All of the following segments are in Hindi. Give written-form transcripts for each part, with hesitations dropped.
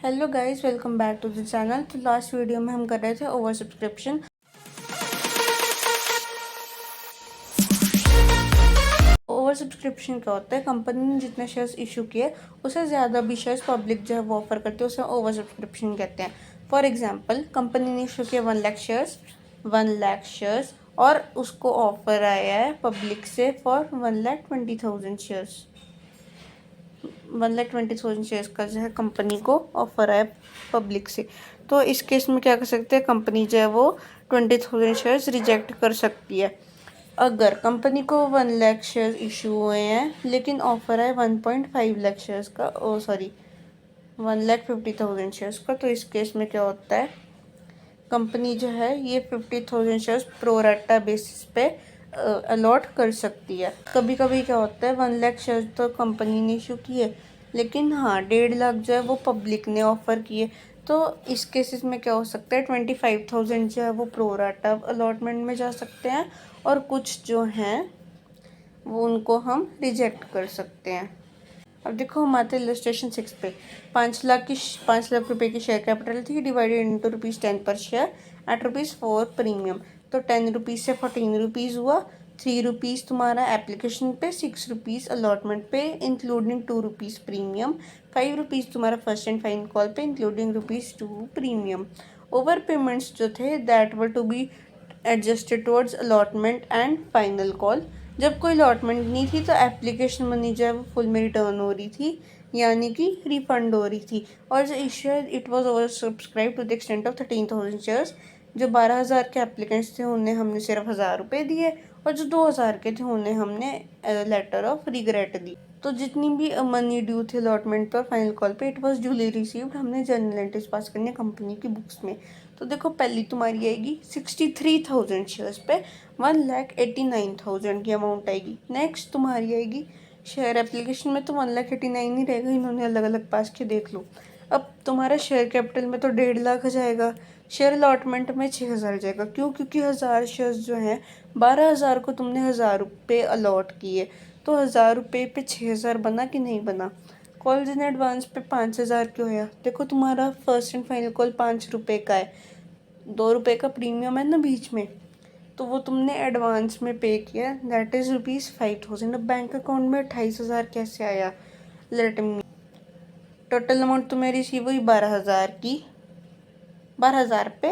Hello guys, welcome back to the channel. तो लास्ट वीडियो में हम कर रहे थे ओवर सब्सक्रिप्शन। ओवर सब्सक्रिप्शन क्या होता है? कंपनी ने जितने शेयर्स इशू किए उससे ज़्यादा भी शेयर्स पब्लिक जो है वो ऑफर करती है, उसे ओवर सब्सक्रिप्शन कहते हैं। फॉर एग्जांपल, कंपनी ने इशू किया 1 लाख शेयर्स, 1 लाख शेयर्स, और उसको ऑफर आया है पब्लिक से फॉर 1,20,000 शेयर्स। 1,20,000 शेयर्स का जो है कंपनी को ऑफर है पब्लिक से। तो इस केस में क्या कर सकते हैं, कंपनी जो है वो 20,000 शेयर्स रिजेक्ट कर सकती है। अगर कंपनी को 1 लाख शेयर्स इशू हुए हैं लेकिन ऑफर है 1.5 लाख शेयर्स का, ओ सॉरी 1,50,000 शेयर्स का, तो इस केस में क्या होता है, कंपनी जो है ये 50,000 शेयर्स प्रोराटा बेसिस पे अलॉट कर सकती है। कभी कभी क्या होता है, 1 लाख शेयर्स तो कंपनी ने इशू किए, लेकिन हाँ 1.5 लाख जो है वो पब्लिक ने ऑफर किए। तो इस केसेस में क्या हो सकता है, 25,000 जो है वो प्रोराटा अलॉटमेंट में जा सकते हैं, और कुछ जो हैं वो उनको हम रिजेक्ट कर सकते हैं। अब देखो, हम आते हैं इलस्ट्रेशन 6 पे। 5 लाख रुपए की शेयर कैपिटल थी, डिवाइडेड इंटू ₹10 पर शेयर एट ₹4 प्रीमियम। तो 10 रुपीज़ से 14 रुपीज़ हुआ। 3 रुपीज़ तुम्हारा एप्लीकेशन पे, 6 रुपीज़ अलॉटमेंट पे इंक्लूडिंग 2 रुपीज़ प्रीमियम, 5 रुपीज़ तुम्हारा फर्स्ट एंड फाइनल कॉल पे इंक्लूडिंग ₹2 प्रीमियम। ओवर पेमेंट्स जो थे that were to be adjusted towards allotment and final call. जब कोई अलॉटमेंट नहीं थी तो एप्लीकेशन मनी जो है वो फुल में रिटर्न हो रही थी, यानी कि रिफंड हो रही थी। और जो issue it was over subscribe to the extent of 13,000 shares. जो 12,000 के एप्लीकेंट्स थे उन्हें हमने सिर्फ 1,000 रुपये दिए, और जो 2,000 के थे उन्हें हमने लेटर ऑफ रिग्रेट दी। तो जितनी भी मनी ड्यू थी अलॉटमेंट पर, फाइनल कॉल पे, इट वाज ड्यूली रिसीव्ड। हमने जर्नल एंट्रीज पास करनी कंपनी की बुक्स में। तो देखो, पहली तुम्हारी आएगी 63,000 शेयर्स पे 1,89,000 की अमाउंट आएगी। नेक्स्ट तुम्हारी आएगी शेयर एप्लीकेशन में, तो 1,89,000 ही रहेगा, इन्होंने अलग अलग पास के देख लो। अब तुम्हारा शेयर कैपिटल में तो 1.5 लाख जाएगा, शेयर अलॉटमेंट में 6,000 जाएगा। क्यों? क्योंकि 1,000 शेयर्स जो हैं, 12,000 को तुमने 1,000 रुपये अलॉट किए, तो 1,000 रुपये पे 6,000 बना कि नहीं बना? कॉल्स इन एडवांस पे 5,000 क्यों है? देखो, तुम्हारा फर्स्ट एंड फाइनल कॉल 5 रुपये का है, 2 रुपये का प्रीमियम है ना बीच में, तो वो तुमने एडवांस में पे किया, दैट इज़ ₹5,000। अब बैंक अकाउंट में 28,000 कैसे आया? लेट मी, टोटल अमाउंट तुम्हें रिसीव हुई 12,000 की। 12,000 पे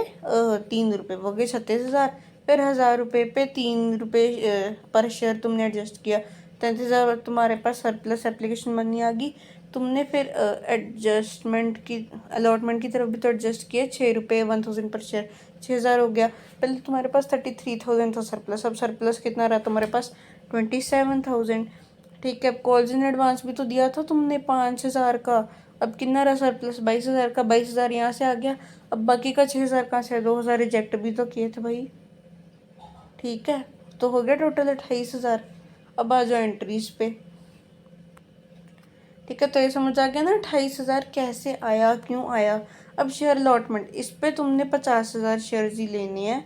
3 रुपये हो गए 36,000। फिर 1,000 रुपये पे 3 रुपये पर शेयर तुमने एडजस्ट किया, 33,000 तुम्हारे पास सरप्लस एप्लीकेशन मनी आ गई। तुमने फिर एडजस्टमेंट की, अलॉटमेंट की तरफ भी तो एडजस्ट किए, 6 रुपये 1,000 पर शेयर, 6,000 हो गया। पहले तुम्हारे पास 33,000 था सरप्लस, अब सरप्लस कितना रहा तुम्हारे पास? 27,000। ठीक है, अब कॉल्स इन एडवांस भी तो दिया था तुमने 5,000 का, अब कितना रहा सरप्लस? 22,000 का। 22,000 यहाँ से आ गया, अब बाकी का 6,000 कहाँ से? 2,000 रिजेक्ट भी तो किए थे भाई। ठीक है, तो हो गया टोटल 28,000। अब आ जाओ एंट्रीज पे। ठीक है, तो ये समझ आ गया ना 28,000 कैसे आया, क्यों आया। अब शेयर अलॉटमेंट, इस पे तुमने 50,000 शेयर ही लेने हैं,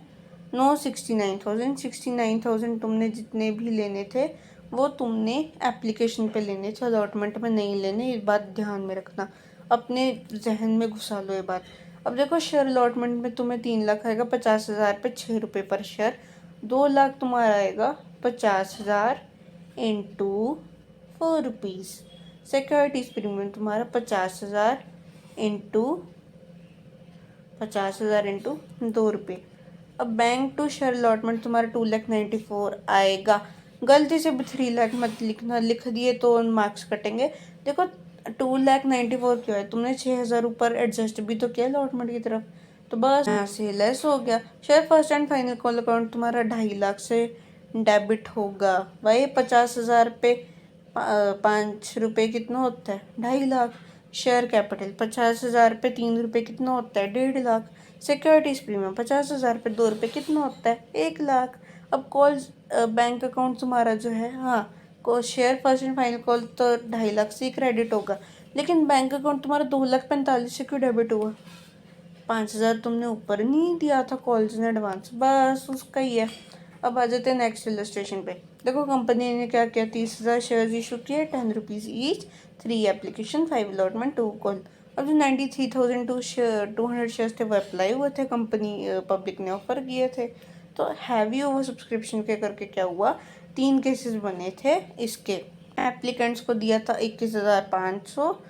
नो 69,000। 69,000 तुमने जितने भी लेने थे वो तुमने एप्लीकेशन पे लेने थे, अलॉटमेंट में नहीं लेने, ये बात ध्यान में रखना, अपने जहन में घुसा लो ये बात। अब देखो, शेयर अलॉटमेंट में तुम्हें 3 लाख आएगा 50,000 पे 6 रुपये पर शेयर। 2 लाख तुम्हारा आएगा 50,000 इंटू 4 रुपीज़। सिक्योरिटीज प्रीमियम तुम्हारा 50,000 इंटू 50,000 इंटू 2 रुपये। अब बैंक टू शेयर अलॉटमेंट तुम्हारा 2,94,000 आएगा। गलती से भी 3 लाख मत लिखना, लिख दिए तो मार्क्स कटेंगे। देखो, 2,94,000 क्यों है? तुमने 6,000 ऊपर एडजस्ट भी तो किया अलॉटमेंट की तरफ, तो बस यहाँ से लेस हो गया। Share first and final call account तुम्हारा 2.5 लाख से डेबिट होगा। भाई 50,000 पे 5 रुपये कितना होता है? 2.5 लाख। शेयर कैपिटल 50,000 पे 3 रुपये कितना होता है? 1.5 लाख। सिक्योरिटीज प्रीमियम 50,000 पे 2 रुपये कितना होता है? 1 लाख। अब कॉल बैंक अकाउंट तुम्हारा जो है, हाँ, को share first and final call तो 2.5 लाख से ही क्रेडिट होगा, लेकिन बैंक अकाउंट तुम्हारा 2,45,000 से क्यों डेबिट हुआ? 5,000 तुमने ऊपर नहीं दिया था कॉल्स इन एडवांस, बस उसका ही है। अब आ जाते हैं नेक्स्ट इलस्ट्रेशन पे। देखो, कंपनी ने क्या किया, 30,000 शेयर इशू किए, 10 rupees each, 3 application, 5 allotment, 2 call. अब जो 93,200 शेयर्स थे वो अप्लाई हुए थे, कंपनी पब्लिक ने ऑफर किए थे। तो हैवी ओवर सब्सक्रिप्शन के करके क्या हुआ, 3 केसेस बने थे इसके। एप्लीकेंट्स को दिया था 21,500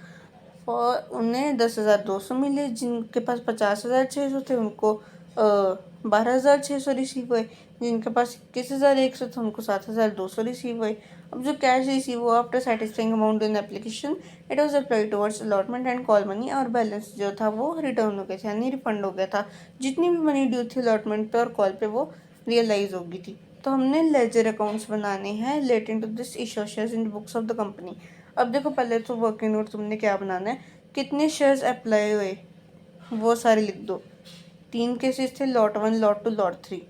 और उन्हें 10,200 मिले। जिनके पास 50,600 थे उनको 12,600 रिसीव हुए। जिनके पास 21,100 थे उनको 7,200 रिसीव हुए। अब जो कैश रिसीव हुआ after satisfying amount in application it was applied towards allotment and call money, और बैलेंस जो था वो रिटर्न हो गया था, यानी रिफंड हो गया था। जितनी भी मनी ड्यू थी अलॉटमेंट पे और कॉल पे वो रियलाइज होगी थी। तो हमने लेजर अकाउंट्स बनाने हैं relating to this issue shares in books of the company. अब देखो पहले तो वर्किंग नोट तुमने क्या बनाना है, कितने शेयर्स अप्लाई हुए वो सारे लिख दो। 3 केसेस थे, लॉट 1, लॉट 2, लॉट 3।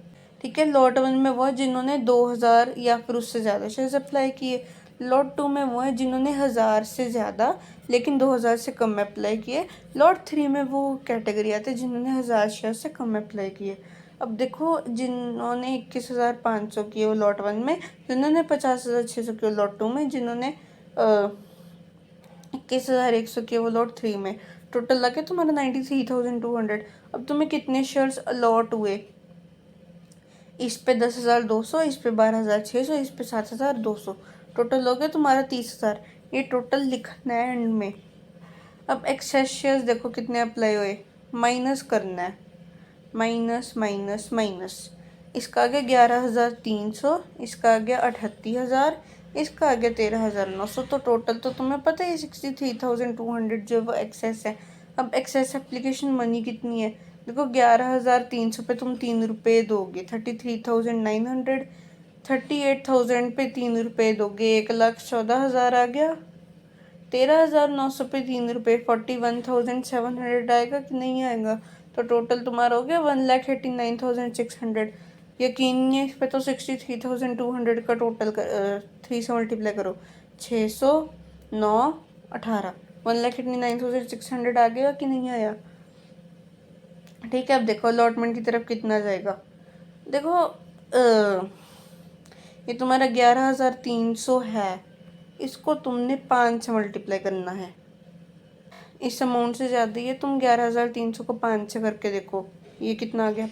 ठीक है, लॉट 1 में वो है जिन्होंने 2,000 या फिर उससे ज़्यादा शेयर्स अप्लाई किए। लॉट 2 में वो है जिन्होंने 1,000 से ज़्यादा लेकिन 2,000 से कम अप्लाई किए। लॉट 3 में वो कैटेगरी आते हैं जिन्होंने 1,000 शेयर से कम अप्लाई किए। अब देखो जिन्होंने 21,500 किए वो लॉट 1 में, जिन्होंने 50,600 किए लॉट 2 में, जिन्होंने 21,100 किए वो लॉट 3 में। टोटल लगे तुम्हारा 93,200। अब तुम्हें कितने शेयर्स अलॉट हुए, इस पे 10,200, इस पे 12,600, इस पे 7,200, टोटल हो गया तुम्हारा 30,000। ये टोटल लिखना है एंड में। अब एक्सेस शेयर्स देखो कितने अप्लाई हुए, माइनस करना है, माइनस माइनस माइनस। इसका आ गया 11,300, इसका आ गया 38,000, इसका आ गया 13,900। तो टोटल तो तुम्हें पता है 63,200 जो वो एक्सेस है। अब एक्सेस एप्लीकेशन मनी कितनी है, देखो 11,300 पे तुम 3 रुपये दोगे, 33,900। 38,000 पे 3 रुपये दोगे, 1,14,000 आ गया। 13,900 पे 3 रुपये, 41,700 आएगा कि नहीं आएगा। तो टोटल तुम्हारा हो गया 1,89,600। यकीन नहीं है इस पे तो 63,200 का टोटल 3 से मल्टीप्लाई करो, 600, 9, 18, 1,89,600 आ गया कि नहीं आया। ठीक है, अब देखो अलॉटमेंट की तरफ कितना जाएगा। देखो ये तुम्हारा 11,300 है, इसको तुमने 5 से मल्टीप्लाई करना है। इस अमाउंट से ज़्यादा ही है, तुम 11,300 को 5 से करके देखो, ये कितना आ गया,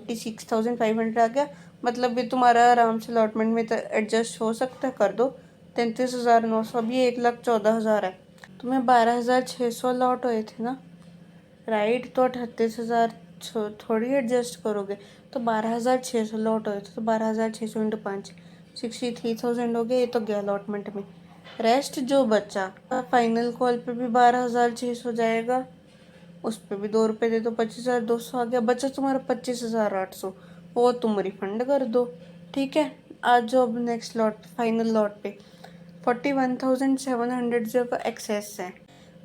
56,500 आ गया। मतलब ये तुम्हारा आराम से अलॉटमेंट में एडजस्ट हो सकता है, कर दो। 33,900, अब ये 1,14,000 है। तुम्हें 12,600 अलॉट हुए थे ना, राइट। तो 38,000 थोड़ी एडजस्ट करोगे, तो 12,600 अलॉट हुए थे, तो 12,600 इंटू 5, 63,000 हो गया। ये तो गया अलॉटमेंट में। रेस्ट जो बचा फाइनल कॉल पे भी 12,600 जाएगा, उस पर भी 2 रुपये दे दो, 25,200 आ गया। बचा तुम्हारा 25,800, वो तुम रिफंड कर दो। ठीक है, आज जो अब नेक्स्ट लॉट फाइनल लॉट पे 41,700 जो एक्सेस है,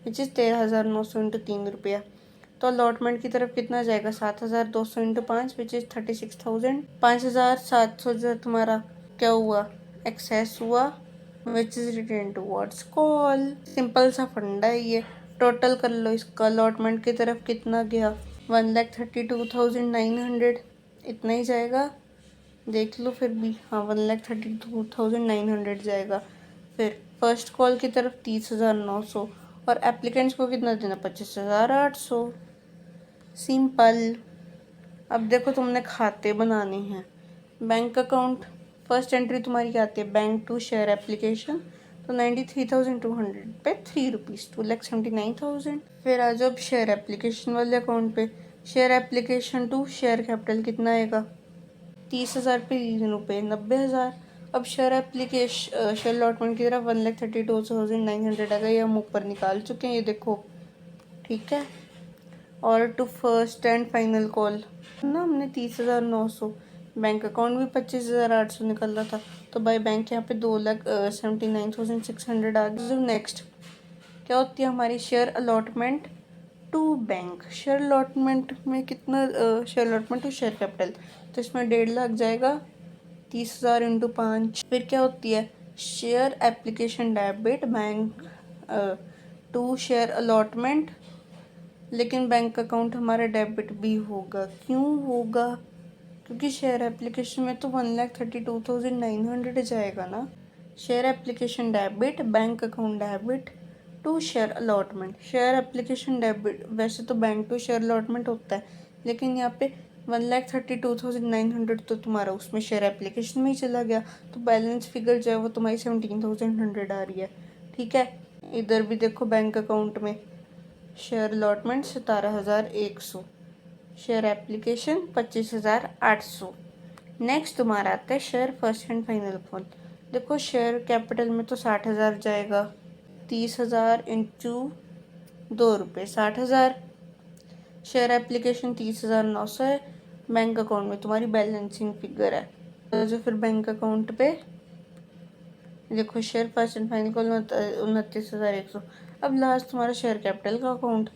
विच इज़ 13,900 इंटू 3 रुपया। तो अलॉटमेंट की तरफ कितना जाएगा, 7,200 इंटू 5 विच इज़ 36,000। 5,700 जो तुम्हारा क्या हुआ, एक्सेस हुआ, which is return towards call. Simple सा फंडा है ये। टोटल कर लो इसका, अलॉटमेंट की तरफ कितना गया, 1,32,900, इतना ही जाएगा। देख लो फिर भी, हाँ 1,32,900 जाएगा। फिर फर्स्ट कॉल की तरफ 30,900, और एप्लीकेंट्स को कितना देना, 25,800। सिंपल। अब देखो तुमने खाते बनाने हैं। बैंक अकाउंट फर्स्ट एंट्री तुम्हारी क्या आती है, बैंक टू शेयर एप्लीकेशन, तो 93,200 पे 3 रुपीज़, 2,79,000। फिर आ जाओ अब शेयर एप्लीकेशन वाले अकाउंट पे। Share application to share capital कितना आएगा, 30,000 पे 3 रुपये, 90,000। अब शेयर एप्लीकेशन शेयर अलॉटमेंट की तरफ 1,32,900 आएगा, ये हम ऊपर निकाल चुके हैं, ये देखो। ठीक है, और to first and final call ना हमने 30,900, बैंक अकाउंट भी 25,800 निकल रहा था, तो बाय बैंक यहाँ पे 2,79,600 आ गया। नेक्स्ट क्या होती है हमारी share allotment to bank. Share allotment में कितना, share allotment to share capital, तो इसमें 1,50,000 जाएगा, 30,000 इंटू 5। फिर क्या होती है share application debit bank to share allotment, लेकिन बैंक अकाउंट हमारा डेबिट भी होगा। क्यों होगा, क्योंकि शेयर एप्लीकेशन में तो 1,32,900 जाएगा ना। Share application debit, bank account debit to share allotment. Share application debit, वैसे तो बैंक टू शेयर अलॉटमेंट होता है, लेकिन यहाँ पे 1,32,900 तो तुम्हारा उसमें शेयर एप्लीकेशन में ही चला गया, तो बैलेंस फिगर जो है वो तुम्हारी 17,100 आ रही है। ठीक है, इधर भी देखो बैंक अकाउंट में share allotment 17,100, share application 25,800। Next तुम्हारा आता है share first and final call. देखो शेयर कैपिटल में तो 60,000 जाएगा, 30,000 इंटू 2 रुपये 60,000। शेयर एप्लीकेशन 30,900 है। बैंक अकाउंट में तुम्हारी बैलेंसिंग फिगर है, तो जो फिर बैंक अकाउंट पे देखो share first and final call 29,100। अब लास्ट तुम्हारा शेयर कैपिटल का अकाउंट,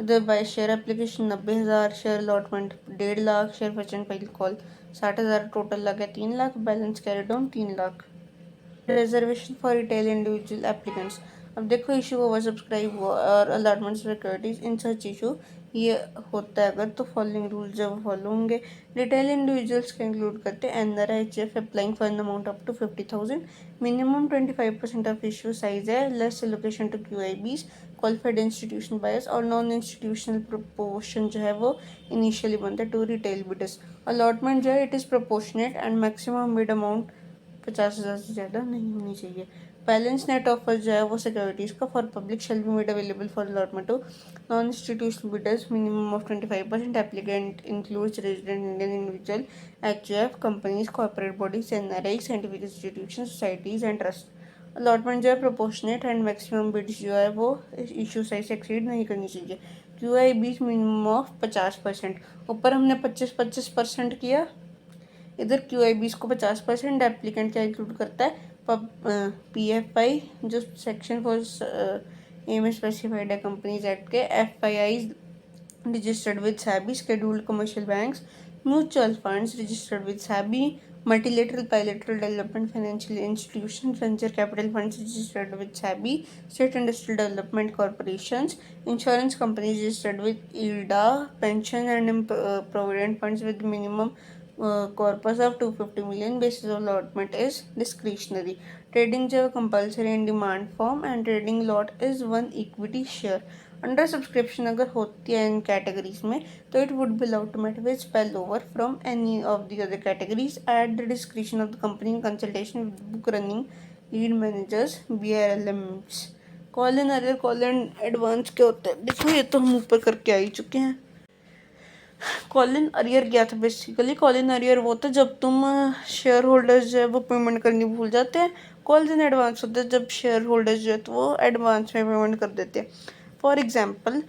इधर by share application 90,000, share allotment 1.5 lakh, share first and final call 60,000, total लगा 3 lakh, balance carry down 3 lakh. Reservation for retail individual applicants. अब देखो इशू ओवर सब्सक्राइब और allotment securities in such issue, ये होता है अगर तो फॉलोइंग रूल जब फॉलो होंगे। रिटेल इंडिविजुअल्स का इंक्लूड करते हैं NRHF applying for an amount up to 50,000, minimum 25% of issue size है, less allocation to QIBs, qualified institution buyers और नॉन इंस्टीट्यूशनल प्रोपोर्शन जो है वो इनिशियली बनता है टू रिटेल बिडर्स। अलॉटमेंट जो है it is proportionate and maximum bid amount 50,000 से ज़्यादा नहीं होनी चाहिए। बैलेंस नेट ऑफर जो है वो सिक्योरिटीज़ का for public shall be made available for allotment to non institutional bidders, minimum of 25%, applicant includes resident Indian individual, HUF companies, corporate bodies, NRI, scientific institution, societies and trust. Allotment जो है प्रोपोर्शनेट एंड मैक्सिमम बिड्स जो है वो इशू साइज एक्सीड नहीं करनी चाहिए। QIBs minimum of 50%। ऊपर हमने 25% किया, इधर QIBs को 50%। एप्लीकेंट क्या इंक्लूड करता है, PFI जो सेक्शन फॉर एम स्पेसिफाइड है कंपनीज एक्ट के, FIIs registered with SEBI, scheduled commercial banks, mutual funds registered with SEBI, multilateral bilateral development financial institutions, venture capital funds registered with SEBI, state industrial development corporations, insurance companies registered with IRDA, pension and provident funds with minimum corpus of 250 million, basis of allotment is discretionary. Trading जो compulsory in demand form and trading lot is one equity share. Under subscription अगर होती है इन कैटेगरीज में तो it would be allowed to met which spell over from any of the other categories at the description of the company in consultation with book running lead managers BRLMs। Call in arrear call in advance क्या होता है, देखो ये तो हम ऊपर करके आ ही चुके हैं। कॉल इन अरियर क्या था, बेसिकली कॉल इन अरियर वो था जब तुम शेयर होल्डर्स जो है वो पेमेंट करनी भूल जाते हैं। कॉल्स इन एडवांस होता है जब शेयर होल्डर्स जो है तो वो एडवांस में पेमेंट कर देते हैं। फॉर एग्जाम्पल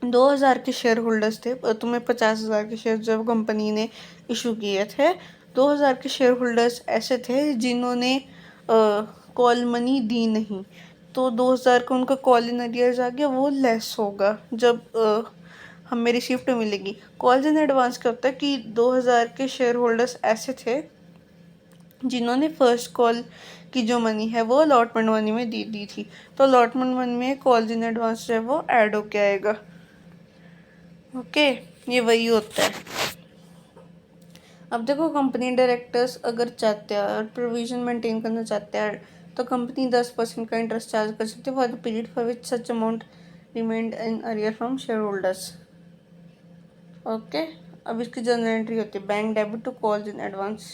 2,000 के शेयर होल्डर्स थे, तुम्हें 50,000 के शेयर जब कंपनी ने इशू किए थे, 2,000 के शेयर होल्डर्स ऐसे थे जिन्होंने कॉल मनी दी नहीं, तो 2,000 का उनका कॉल इन अरियर्स आ गया, वो लेस होगा जब हमें रिसिप्ट मिलेगी। कॉल्स इन एडवांस क्या होता है कि 2,000 के शेयर होल्डर्स ऐसे थे जिन्होंने फर्स्ट कॉल की जो मनी है वो अलॉटमेंट मनी में दी थी, तो अलॉटमेंट मनी में कॉल्स इन एडवांस जो है वो ऐड होके आएगा। ओके, ये वही होता है। अब देखो कंपनी डायरेक्टर्स अगर चाहते हैं और प्रोविजन मेंटेन करना चाहते हैं तो कंपनी 10% का इंटरेस्ट चार्ज कर सकती है for the period for which such amount remained in arrear from share holders. Okay, अब इसकी जनरल एंट्री होती है bank debit to calls in advance.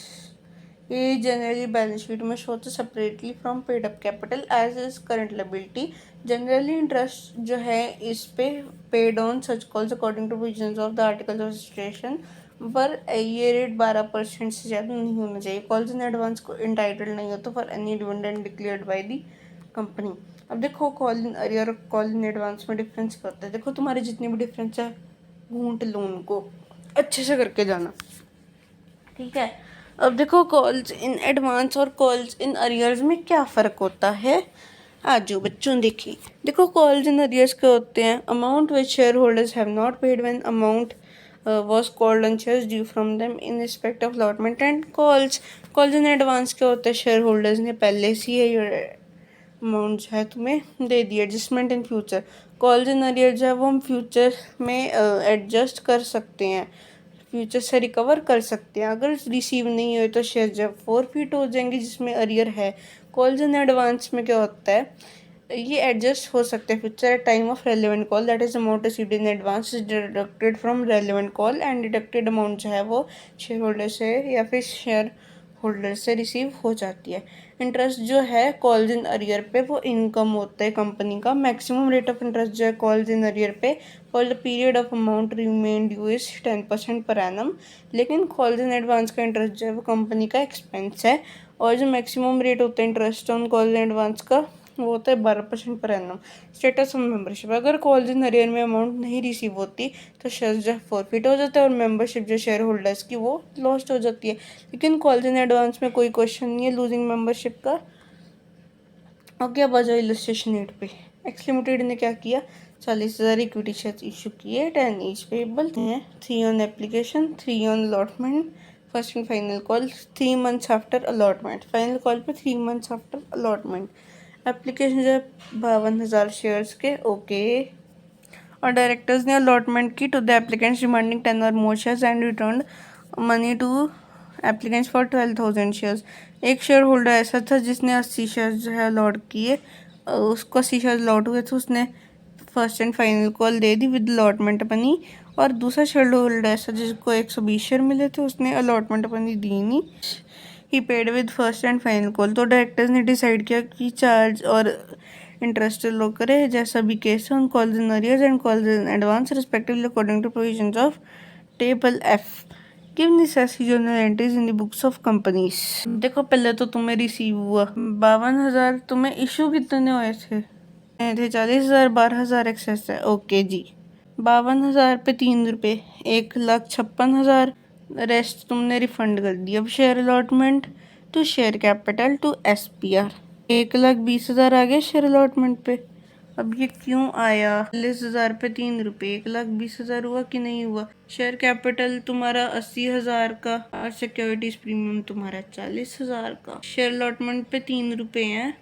ये जनरली बैलेंस शीट में शो होता है separately from paid up capital as is current liability. Generally interest जो है इस पे paid on such calls according to provisions of the article of registration, पर ये रेट 12% से ज़्यादा नहीं होना चाहिए। कॉल्स इन एडवांस को इंटाइटल्ड नहीं होता for any dividend declared by the company. अब देखो कॉल इन अरियर और कॉल इन एडवांस में डिफरेंस क्या होता है, देखो तुम्हारे जितने भी डिफरेंस है घूंट लो उनको, अच्छे से करके जाना, ठीक है। अब देखो कॉल्स इन एडवांस और कॉल्स इन अरियर्स में क्या फ़र्क होता है, आज जो बच्चों देखिए। देखो कॉल्स इन अरियर्स क्या होते हैं, amount which share holders have not paid when amount was called on shares due from them in respect of allotment and calls। Calls in advance क्या होता है, शेयर होल्डर्स ने पहले से ही अमाउंट जो है तुम्हें दे दी, adjustment in future. Calls in arrear जो है वो हम फ्यूचर में एडजस्ट कर सकते हैं, फ्यूचर से रिकवर कर सकते हैं। अगर रिसीव नहीं हुए तो शेयर जब 4 फीट हो जाएंगे जिसमें अरियर है। कॉल्स इन एडवांस में क्या होता है, ये एडजस्ट हो सकते हैं future at time of relevant call, that is amount received in advance is deducted from relevant call, and deducted amount जो है वो शेयर होल्डर से या फिर शेयर होल्डर से रिसीव हो जाती है। इंटरेस्ट जो है कॉल्स इन अरियर पे वो इनकम होता है कंपनी का। मैक्सिमम रेट ऑफ इंटरेस्ट जो है कॉल्स इन अरियर पे for the period of amount remain due is 10% per annum. लेकिन कॉल्स इन एडवांस का इंटरेस्ट जो है वो कंपनी का एक्सपेंस है। और जो मैक्सिमम रेट होता है interest on calls in advance का वो होता है 12% per annum. Status of membership, अगर कॉल्स इन अरियर में अमाउंट नहीं रिसीव होती तो शेयर्स जो फॉरफिट हो जाता है और मेंबरशिप जो शेयर होल्डर्स की वो लॉस्ट हो जाती है। लेकिन कॉल्स इन एडवांस में कोई क्वेश्चन नहीं है लूजिंग मेंबरशिप का। ओके, अब आ जाओ इलस्ट्रेशन 8 पे। एक्स लिमिटेड ने क्या किया, 40,000 इक्विटी शेयर इशू किए, 10 ईच पेबल हैं, 3 on application, 3 on allotment, first and final call 3 months after allotment, final call पे 3 मंथ्स आफ्टर अलॉटमेंट। एप्लीकेशन जो है 52,000 शेयर्स के, ओके। और डायरेक्टर्स ने अलॉटमेंट की टू द एप्लीकेंट्स डिमांडिंग 10 और more shares and return money to applicants for 12,000 shares. एक शेयर होल्डर ऐसा था जिसने 80 शेयर्स जो है अलॉट किए, उसको 80 शेयर अलॉट हुए थे, उसने first and final call they the with allotment money. और दूसरा शेयर होल्डर ऐसा जिसको 120 शेयर मिले थे, उसने अलॉटमेंट मनी दी नहीं, he paid with first and final call. तो डायरेक्टर्स ने डिसाइड किया कि चार्ज और इंटरेस्ट लो करे जैसा भी केस है on calls in arrears and calls in advance respectively according to provisions of table F. Give necessary journal entries in the books of companies. देखो, पहले तो तुम्हें रिसीव हुआ 52,000, तुम्हें इशू कितने हुए थे? 40,000, 12,000 एक्सेस है, ओके जी। 52,000 पे 3 रुपये, 1,56,000, रेस्ट तुमने रिफंड कर दिया। अब share allotment to share capital to SPR, 1,20,000 आ गया शेयर अलॉटमेंट पे। अब ये क्यों आया? 40,000 पे 3 रुपये, 1,20,000 हुआ कि नहीं हुआ? शेयर कैपिटल तुम्हारा 80,000 का और सिक्योरिटीज प्रीमियम तुम्हारा 40,000 का। शेयर अलॉटमेंट पे 3 रुपये हैं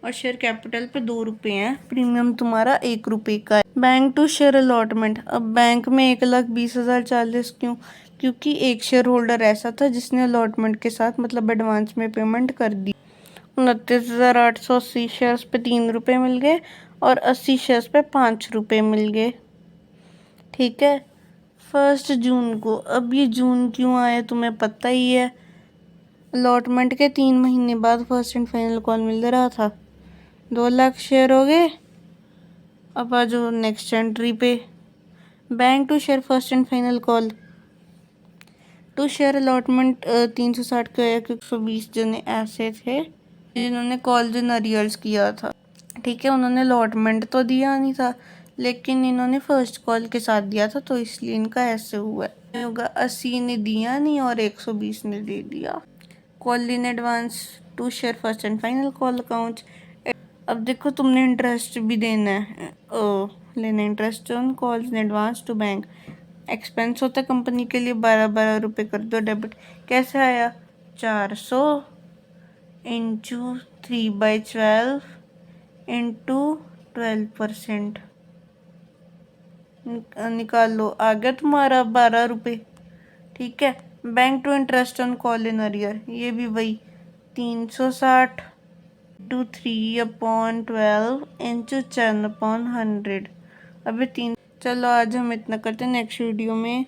और शेयर कैपिटल पे 2 रुपये हैं, प्रीमियम तुम्हारा 1 रुपये का है। बैंक टू शेयर अलॉटमेंट, अब बैंक में 1,20,000 40 क्यों? क्योंकि एक शेयर होल्डर ऐसा था जिसने अलॉटमेंट के साथ मतलब एडवांस में पेमेंट कर दी। 29,880 शेयर्स पे 3 रुपये मिल गए और 80 शेयर्स पे 5 रुपये मिल गए, ठीक है। 1 जून को, अब ये जून क्यों आया तुम्हें पता ही है, अलॉटमेंट के 3 महीने बाद फर्स्ट एंड फाइनल कॉल मिल रहा था। 2 लाख शेयर हो गए। अब आ जाओ नेक्स्ट एंट्री पे, bank to share first and final call to share allotment 360 के 120 जने ऐसे थे जिन्होंने कॉल इन अरियर्स किया था, ठीक है। उन्होंने अलॉटमेंट तो दिया नहीं था लेकिन इन्होंने फर्स्ट कॉल के साथ दिया था, तो इसलिए इनका ऐसे हुआ है। होगा 80 ने दिया नहीं और 120 ने दे दिया। Call in advance to share first and final call account. अब देखो, तुमने इंटरेस्ट भी देना है, लेना interest on calls in advance to bank. Expense होता है कंपनी के लिए, 12-12 रुपये कर दो डेबिट। कैसे आया? 400 इंटू 3/12 इंटू 12%, निकाल लो, आ गया तुम्हारा 12 रुपये, ठीक है। Bank to interest on call in arrear, ये भी वही 360 टू 3/12 इंटू 10/100। अभी 3। चलो आज हम इतना करते हैं, नेक्स्ट वीडियो में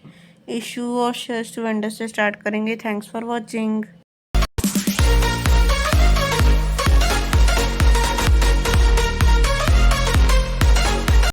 इशू और शेयर्स टू वेंडर से स्टार्ट करेंगे। Thanks for watching.